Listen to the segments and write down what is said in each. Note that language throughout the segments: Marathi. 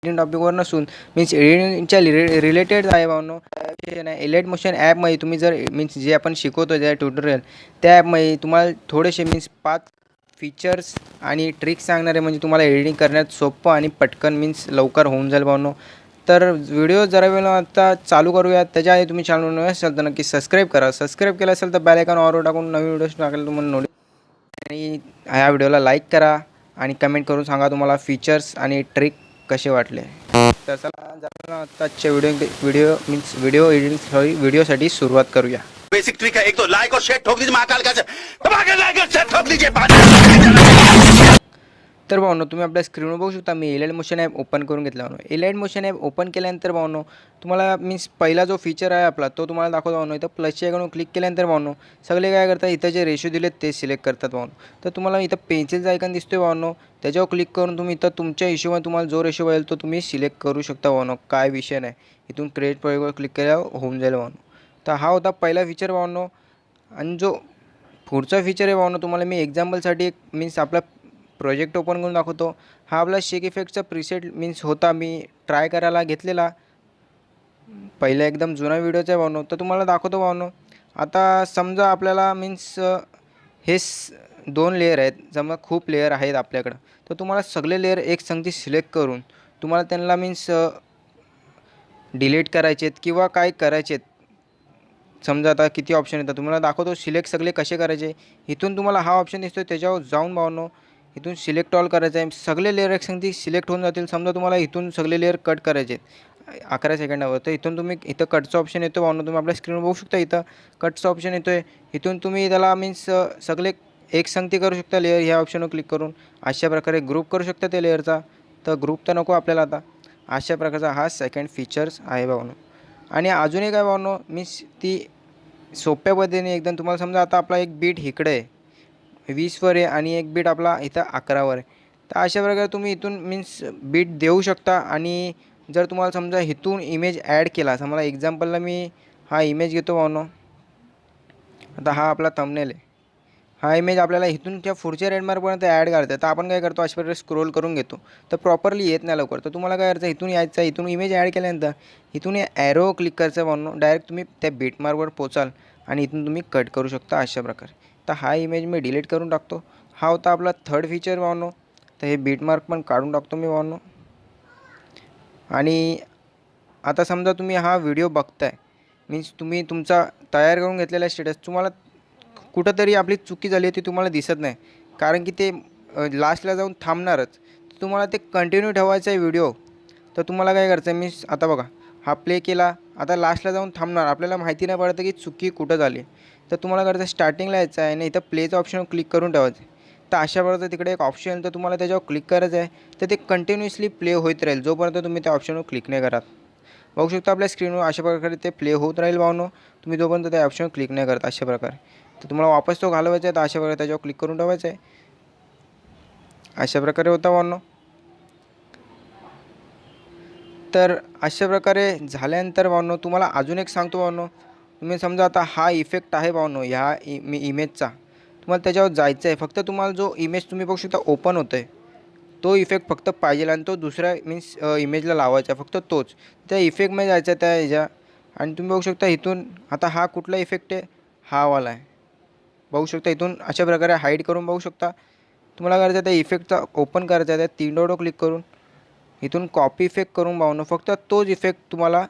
टॉपिकवर नसून मीन्स एडिटिंगच्या रिलेटेड आहे भावनो. एलाइट मोशन ॲपमध्ये तुम्ही जर मीन्स जे आपण शिकवतो ज्या ट्युटोरियल त्या ॲपमध्ये तुम्हाला थोडेसे मीन्स 5 फीचर्स आणि ट्रिक्स सांगणार आहे, म्हणजे तुम्हाला एडिटिंग करण्यात सोपं आणि पटकन मीन्स लवकर होऊन जाईल भावनो. तर व्हिडिओ जरा वेळ आता चालू करूया. त्याच्या आधी तुम्ही चॅनल नवीन असाल तर नक्की सबस्क्राईब करा. सबस्क्राईब केलं असेल तर बेल आयकॉन ऑल टाकून नवीन व्हिडिओज टाकायला तुम्हाला आणि ह्या व्हिडिओला लाईक करा आणि कमेंट करून सांगा तुम्हाला फीचर्स आणि ट्रिक कसे वाटले. तर चला आताच्या व्हिडिओ व्हिडिओसाठी सुरुवात करूया. बेसिक ट्रिक है, एक तो लाइक और शेयर ठोक दीजिए महाकाल का धमाके, लाइक और शेयर ठोक दीजिए. तर भावनो तुम्ही आपल्या स्क्रीनवर बघू शकता मी एलाइट मोशन ॲप ओपन करून घेतला भावनो. एलाइट मोशन ॲप ओपन केल्यानंतर भावनो तुम्हाला मीन्स पहिला जो फीचर आहे आपला तो तुम्हाला दाखवतो भावनो. इथं प्लसच्या आयकॉनवर क्लिक केल्यानंतर भावनो सगळे काय करतात, इथं जे रेशो दिलेत ते सिलेक्ट करतात भावनो. तर तुम्हाला इथं पेन्सिलचा आयकॉन दिसतोय भावनो, त्याच्यावर क्लिक करून तुम्ही इथं तुमच्या हिशोबाने तुम्हाला जो रेशो पाहिजे तो तुम्ही सिलेक्ट करू शकता भावनो. काय विषय नाही, इथून क्रिएट प्रोजेक्टवर क्लिक केल्यावर होऊन जाईल भावनो. तर हा होता पहिला फीचर भावनो. आणि जो पुढचा फीचर आहे भावनो तुम्हाला मी एक्झाम्पलसाठी एक मीन्स आपला प्रोजेक्ट ओपन करून दाखवतो. हा आपला शेक इफेक्टचा प्रीसेट मीन्स होता, मी ट्राय करायला घेतलेला, पहिला एकदम जुना व्हिडिओचा आहे भावनो. तर तुम्हाला दाखवतो भावनो. आता समजा आपल्याला मीन्स हे 2 लेअर आहेत, समजा खूप लेअर आहेत आपल्याकडं, तर तुम्हाला सगळे लेअर एक संगती सिलेक्ट करून तुम्हाला त्यांना मीन्स डिलीट करायचे आहेत किंवा काय करायचे आहेत. समजा आता किती ऑप्शन येतात तुम्हाला दाखवतो. सिलेक्ट सगळे कसे करायचे, इथून तुम्हाला हा ऑप्शन दिसतो त्याच्यावर जाऊन भावनो इथून सिलेक्ट ऑल करायचं आहे. सगळे लेअर एक संगती सिलेक्ट होऊन जातील. समजा तुम्हाला इथून सगळे लेअर कट करायचे आहेत 11 सेकंडावर, तर इथून तुम्ही इथं कटचा ऑप्शन येतो भावनो. तुम्ही आपल्या स्क्रीनवर बघू शकता इथं कटचा ऑप्शन येतो आहे. इथून तुम्ही त्याला मीन्स सगळे एक संगती करू शकता लेअर ह्या ऑप्शनवर क्लिक करून. अशा प्रकारे ग्रुप करू शकता ते लेअरचा. तर ग्रुप तर नको आपल्याला आता. अशा प्रकारचा हा सेकंड फीचर्स आहे भावनो. आणि अजून एक आहे भावनो मीन्स ती सोप्या पद्धतीने एकदम तुम्हाला समजा आता आपला एक बीट इकडे आहे 20वर आहे आणि एक बीट आपला इथं 11वर आहे. तर अशा प्रकारे तुम्ही इथून मीन्स बीट देऊ शकता. आणि जर तुम्हाला समजा इथून इमेज ॲड केला, समजा एक्झाम्पलला मी हा इमेज घेतो भावनो. आता हा आपला थंबनेल आहे. हा इमेज आपल्याला इथून त्या पुढच्या रेडमार्कपर्यंत ॲड करायचा आहे. तर आपण काय करतो, अशा प्रकारे स्क्रोल करून घेतो, तर प्रॉपरली येत नाही लवकर. तर तुम्हाला काय करायचं, इथून यायचं, इथून इमेज ॲड केल्यानंतर इथून ॲरो क्लिक करायचं भावनो. डायरेक्ट तुम्ही त्या बीटमार्कवर पोचाल आणि इथून तुम्ही कट करू शकता अशा प्रकारे. तर हा इमेज मी डिलीट करून टाकतो. हा होता आपला थर्ड फीचर भावनो. तर हे बीटमार्क पण काढून टाकतो मी भावनो. आणि आता समजा तुम्ही हा व्हिडिओ बघताय मीन्स तुम्ही तुमचा तयार करून घेतलेला स्टेटस, तुम्हाला कुठंतरी आपली चुकी झाली आहे ती तुम्हाला दिसत नाही, कारण की ते लास्टला जाऊन थांबणारच. तुम्हाला ते कंटिन्यू ठेवायचं आहे व्हिडिओ. तर तुम्हाला काय करायचं आहे, मीन्स आता बघा हा प्ले केला, आता लास्टला जाऊन थांबणार, आपल्याला माहिती नाही पडतं की चुकी कुठं झाली. तर तुम्हाला करायचं स्टार्टिंगला यायचं आहे आणि इथं प्लेचं ऑप्शन क्लिक करून ठेवायचं आहे. तर अशा प्रकारे तिकडे एक ऑप्शन तर तुम्हाला त्याच्यावर क्लिक करायचं आहे. तर ते कंटिन्युअसली प्ले होत राहील जोपर्यंत तुम्ही त्या ऑप्शनवर क्लिक नाही करत. बघू शकता आपल्या स्क्रीनवर अशा प्रकारे ते प्ले होत राहील भावनो, तुम्ही जोपर्यंत त्या ऑप्शनवर क्लिक नाही करत अशा प्रकारे. तर तुम्हाला वापस तो घालवायचा आहे, तर अशा प्रकारे त्याच्यावर क्लिक करून ठेवायचं आहे. अशा प्रकारे होता भावनो. तर अशा प्रकारे झाल्यानंतर भावनो तुम्हाला अजून एक सांगतो भावनो. तुम्ही समजा आता हा इफेक्ट आहे भावनो ह्या इमेजचा, तुम्हाला त्याच्यावर जायचं आहे. फक्त तुम्हाला जो इमेज तुम्ही बघू शकता ओपन होतं आहे तो इफेक्ट फक्त पाहिजे आणि तो दुसऱ्या मीन्स इमेजला लावायचा आहे, फक्त तोच. त्या इफेक्टमध्ये जायचं आहे त्या ह्याच्या. आणि तुम्ही बघू शकता इथून आता हा कुठला इफेक्ट आहे, हा वाला आहे. बघू शकता इथून अशा प्रकारे हाईड करून बघू शकता. तुम्हाला करायचं आहे त्या इफेक्टचा ओपन करायचा आहे, त्या 3 डॉटवर क्लिक करून इथून कॉपी इफेक्ट करून भावनो. फक्त तोच इफेक्ट तुम्हाला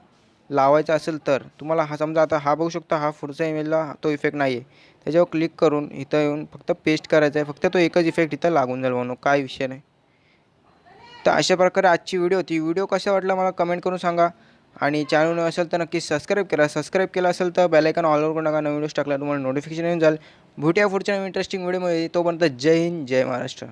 लावायचा असेल तर तुम्हाला हा समजा आता हा बघू शकता हा पुढच्या इमेजला तो इफेक्ट नाही आहे, त्याच्यावर क्लिक करून इथं येऊन फक्त पेस्ट करायचा आहे. फक्त तो एकच इफेक्ट इथं लागून जाईल भावनो, काय विषय नाही. तर अशा प्रकारे आजची व्हिडिओ होती. व्हिडिओ कसा वाटला मला कमेंट करून सांगा. आणि चॅनल नवीन असेल तर नक्की सबस्क्राईब करा. सबस्क्राईब केलं असेल तर बेल आयकॉन ऑलवर करून टाका. नवीन व्हिडिओज टाकला तुम्हाला नोटिफिकेशन येऊन जाईल. भेटूया पुढच्या नवीन इंटरेस्टिंग व्हिडिओमध्ये. तोपर्यंत जय हिंद, जय महाराष्ट्र.